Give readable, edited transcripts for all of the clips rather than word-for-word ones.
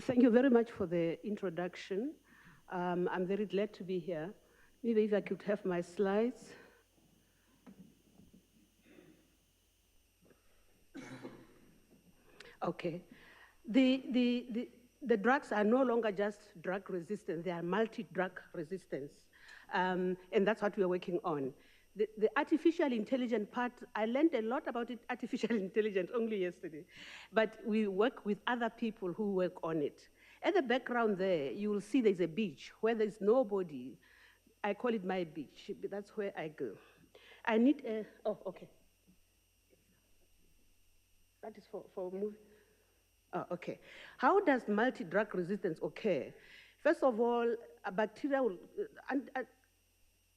Thank you very much for the introduction. I'm very glad to be here. Maybe if I could have my slides. Okay. The drugs are no longer just drug resistant, they are multi-drug resistance. And that's what we are working on. The artificial intelligence part, I learned a lot about artificial intelligence only yesterday, but we work with other people who work on it. At the background there, you will see there's a beach where there's nobody. I call it my beach, that's where I go. I need a, oh, okay. That is for movie. Oh, okay. How does multi-drug resistance occur? First of all, a bacteria will,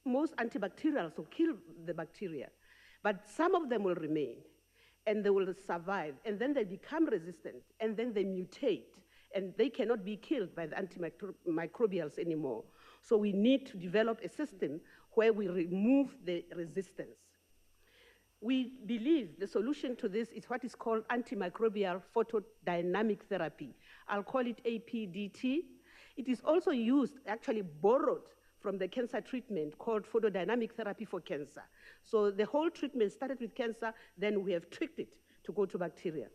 most antibacterials will kill the bacteria, but some of them will remain, and they will survive, and then they become resistant, and then they mutate, and they cannot be killed by the antimicrobials anymore. So we need to develop a system where we remove the resistance. We believe the solution to this is what is called antimicrobial photodynamic therapy. I'll call it APDT. It is also used, actually borrowed from the cancer treatment called photodynamic therapy for cancer. So the whole treatment started with cancer, then we have tweaked it to go to bacteria.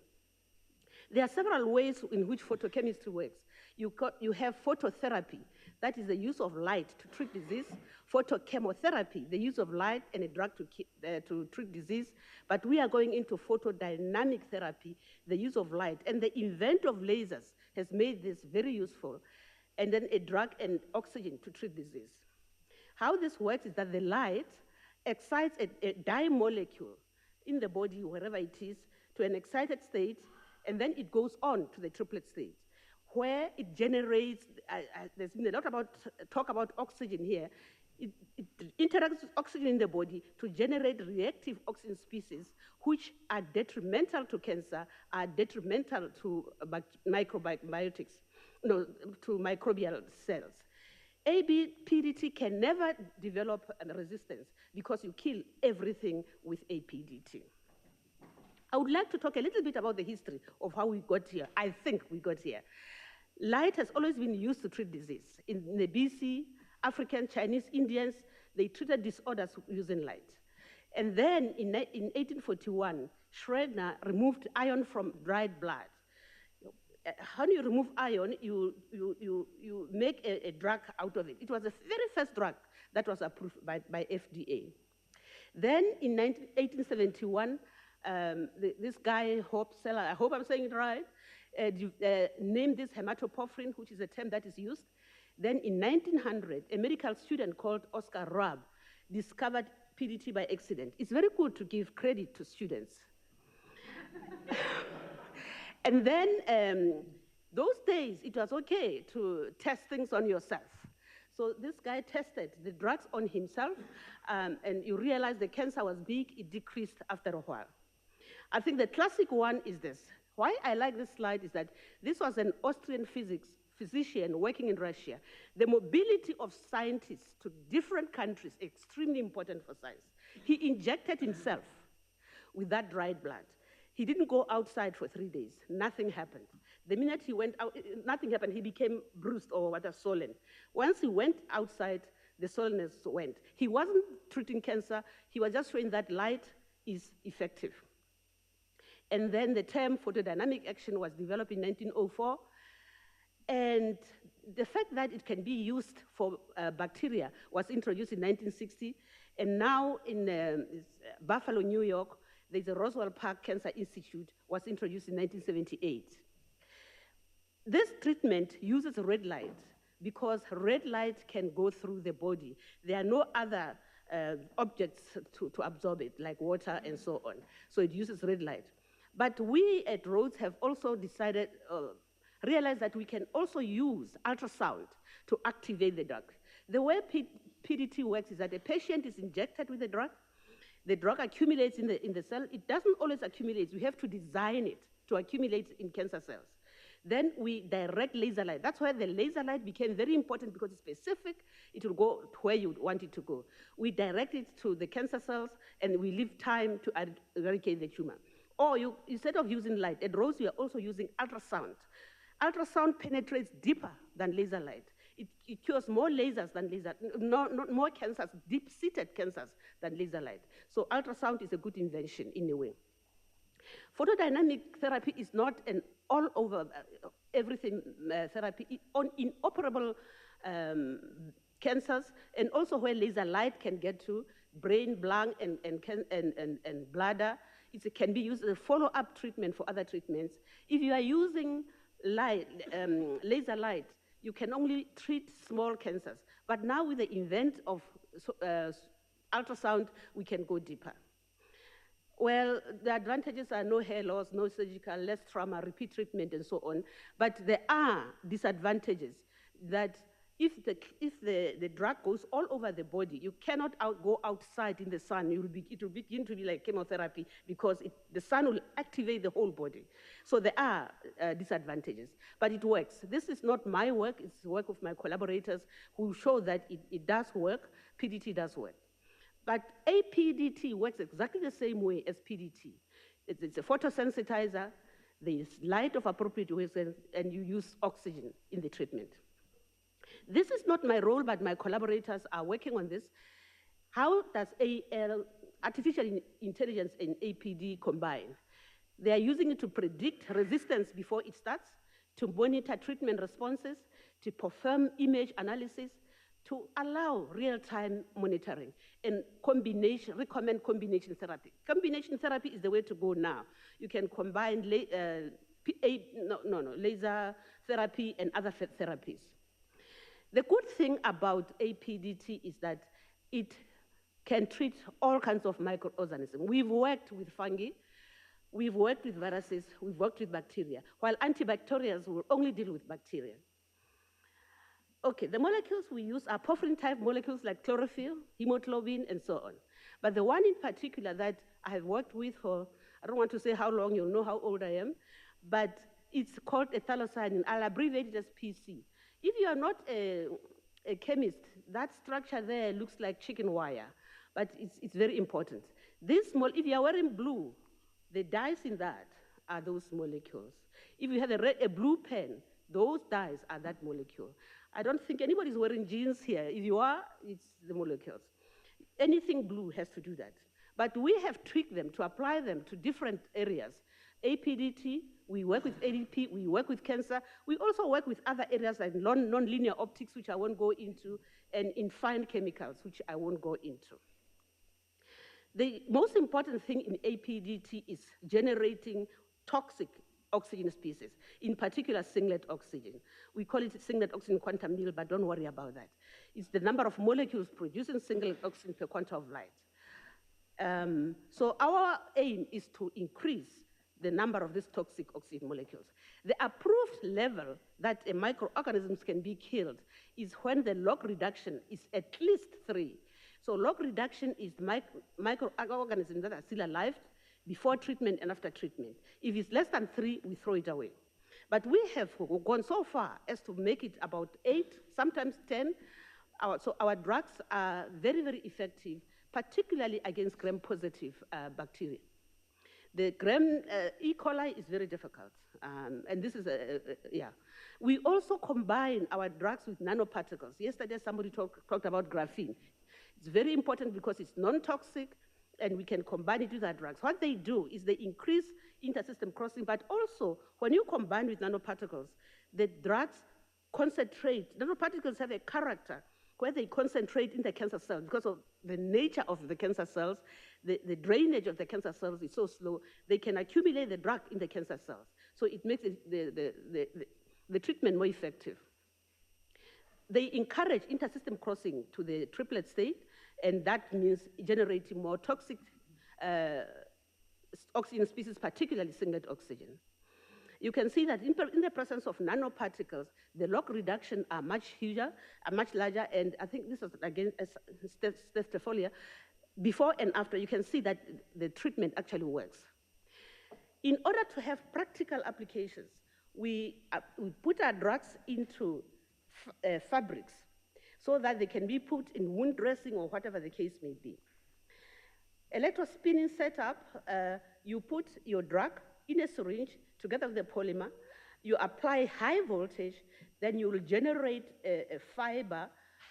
There are several ways in which photochemistry works. You have phototherapy, that is the use of light to treat disease. Photochemotherapy, the use of light and a drug to treat disease. But we are going into photodynamic therapy, the use of light. And the invent of lasers has made this very useful. And then a drug and oxygen to treat disease. How this works is that the light excites a dye molecule in the body, wherever it is, to an excited state, and then it goes on to the triplet state, where it generates, there's been a lot about talk about oxygen here. It interacts with oxygen in the body to generate reactive oxygen species, which are detrimental to cancer, are detrimental to microbiotics, no, to microbial cells. APDT can never develop a resistance because you kill everything with APDT. I would like to talk a little bit about the history of how we got here. I think we got here. Light has always been used to treat disease. In the BC, African, Chinese, Indians, they treated disorders using light. And then in 1841, Schroeder removed iron from dried blood. How do you remove iron? You make a drug out of it. It was the very first drug that was approved by FDA. Then in 1871, this guy, Hope Seller, I hope I'm saying it right, named this hematoporphyrin, which is a term that is used. Then in 1900, a medical student called Oscar Rubb discovered PDT by accident. It's very good to give credit to students. And then those days, it was okay to test things on yourself. So this guy tested the drugs on himself, and you realize the cancer was big, it decreased after a while. I think the classic one is this. Why I like this slide is that this was an Austrian physician working in Russia. The mobility of scientists to different countries is extremely important for science. He injected himself with that dried blood. He didn't go outside for 3 days. Nothing happened. The minute he went out, nothing happened. He became bruised or whatever, swollen. Once he went outside, the soreness went. He wasn't treating cancer. He was just showing that light is effective. And then the term photodynamic action was developed in 1904. And the fact that it can be used for bacteria was introduced in 1960. And now in Buffalo, New York, there's a Roswell Park Cancer Institute, was introduced in 1978. This treatment uses red light because red light can go through the body. There are no other objects to absorb it, like water and so on. So it uses red light. But we at Rhodes have also decided, realized that we can also use ultrasound to activate the drug. The way PDT works is that a patient is injected with the drug accumulates in the cell. It doesn't always accumulate. We have to design it to accumulate in cancer cells. Then we direct laser light. That's why the laser light became very important because it's specific. It will go to where you want it to go. We direct it to the cancer cells, and we leave time to eradicate the tumor. Or instead of using light, at Rose, we are also using ultrasound. Ultrasound penetrates deeper than laser light. It cures more lasers than laser, not more cancers, deep-seated cancers than laser light. So ultrasound is a good invention in a way. Photodynamic therapy is not an all-over everything therapy. On inoperable cancers, and also where laser light can get to, brain, lung, and bladder, it can be used as a follow-up treatment for other treatments. If you are using laser light, you can only treat small cancers. But now with the invent of ultrasound, we can go deeper. Well, the advantages are no hair loss, no surgical, less trauma, repeat treatment, and so on. But there are disadvantages that if the drug goes all over the body, you cannot go outside in the sun. It will begin to be like chemotherapy because the sun will activate the whole body. So there are disadvantages, but it works. This is not my work. It's the work of my collaborators who show that it does work. PDT does work. But APDT works exactly the same way as PDT. It's a photosensitizer. There is light of appropriate wavelength, and you use oxygen in the treatment. This is not my role, but my collaborators are working on this. How does artificial intelligence and APD combine? They are using it to predict resistance before it starts, to monitor treatment responses, to perform image analysis, to allow real-time monitoring, and recommend combination therapy. Combination therapy is the way to go now. You can combine laser therapy and other therapies. The good thing about APDT is that it can treat all kinds of microorganisms. We've worked with fungi, we've worked with viruses, we've worked with bacteria, while antibacterials will only deal with bacteria. Okay, the molecules we use are porphyrin-type molecules like chlorophyll, hemoglobin, and so on. But the one in particular that I have worked with for, I don't want to say how long, you'll know how old I am, but it's called ethylocyanine. I'll abbreviate it as PC. If you are not a chemist, that structure there looks like chicken wire, but it's very important. If you are wearing blue, the dyes in that are those molecules. If you have a blue pen, those dyes are that molecule. I don't think anybody's wearing jeans here. If you are, it's the molecules. Anything blue has to do that. But we have tweaked them to apply them to different areas. APDT, we work with ADP, we work with cancer. We also work with other areas like non-linear optics, which I won't go into, and in fine chemicals, which I won't go into. The most important thing in APDT is generating toxic oxygen species, in particular singlet oxygen. We call it singlet oxygen quantum nil, but don't worry about that. It's the number of molecules producing singlet oxygen per quantum of light. So our aim is to increase the number of these toxic oxygen molecules. The approved level that a microorganism can be killed is when the log reduction is at least 3. So log reduction is microorganisms that are still alive before treatment and after treatment. If it's less than 3, we throw it away. But we have gone so far as to make it about 8, sometimes 10. So our drugs are very, very effective, particularly against gram-positive bacteria. The gram E. coli is very difficult, and this is yeah. We also combine our drugs with nanoparticles. Yesterday, somebody talked about graphene. It's very important because it's non-toxic, and we can combine it with our drugs. What they do is they increase intersystem crossing, but also when you combine with nanoparticles, the drugs concentrate. Nanoparticles have a character where they concentrate in the cancer cells because of the nature of the cancer cells. The drainage of the cancer cells is so slow, they can accumulate the drug in the cancer cells. So it makes the treatment more effective. They encourage intersystem crossing to the triplet state, and that means generating more toxic oxygen species, particularly singlet oxygen. You can see that in the presence of nanoparticles, the log reduction are much larger, and I think this was again Steph. Before and after, you can see that the treatment actually works. In order to have practical applications, we put our drugs into fabrics so that they can be put in wound dressing or whatever the case may be. Electrospinning setup, you put your drug in a syringe together with the polymer, You apply high voltage, then you will generate a fiber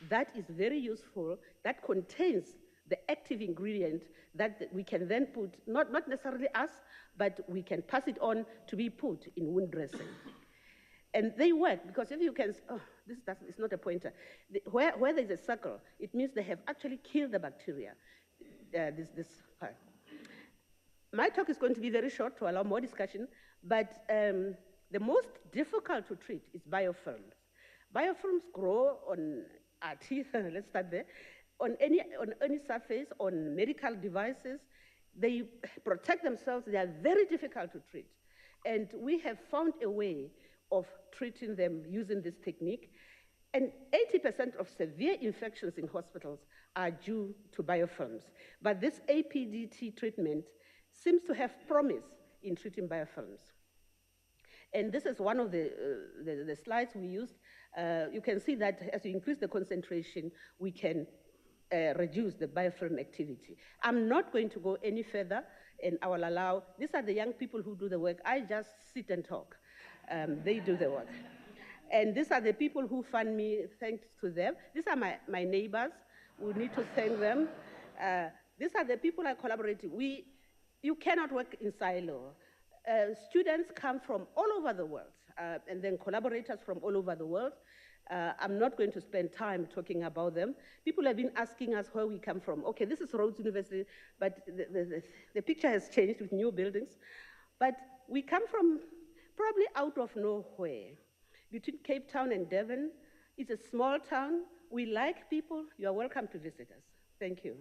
that is very useful, that contains the active ingredient that we can then put, not necessarily us, but we can pass it on to be put in wound dressing. And they work, because if you can, it's not a pointer. Where there's a circle, it means they have actually killed the bacteria, this part. My talk is going to be very short to allow more discussion, but the most difficult to treat is biofilms. Biofilms grow on our teeth, let's start there, on any surface, on medical devices. They protect themselves. They are very difficult to treat. And we have found a way of treating them using this technique. And 80% of severe infections in hospitals are due to biofilms. But this APDT treatment seems to have promise in treating biofilms. And this is one of the slides we used. You can see that as you increase the concentration, we can reduce the biofilm activity. I'm not going to go any further, and I will allow, these are the young people who do the work. I just sit and talk. They do the work. And these are the people who fund me, thanks to them. These are my neighbors. We need to thank them. These are the people I collaborate with. You cannot work in silo. Students come from all over the world, and then collaborators from all over the world. I'm not going to spend time talking about them. People have been asking us where we come from. Okay, this is Rhodes University, but the picture has changed with new buildings. But we come from probably out of nowhere. Between Cape Town and Durban, it's a small town. We like people. You are welcome to visit us. Thank you.